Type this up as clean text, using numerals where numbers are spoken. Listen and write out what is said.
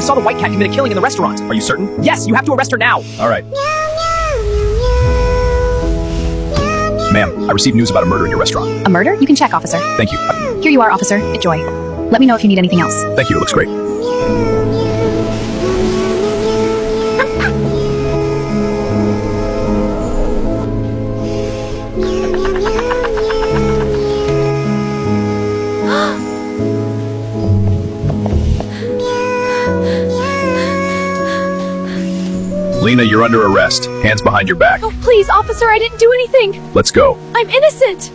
saw the white cat commit a killing in the restaurant. Are you certain? Yes, you have to arrest her now. All right. Ma'am, I received news about a murder in your restaurant. A murder? You can check, officer. Thank you. Here you are, officer. Enjoy. Let me know if you need anything else. Thank you, it looks great. Lena, you're under arrest. Hands behind your back. Oh, please, officer, I didn't do anything. Let's go. I'm innocent.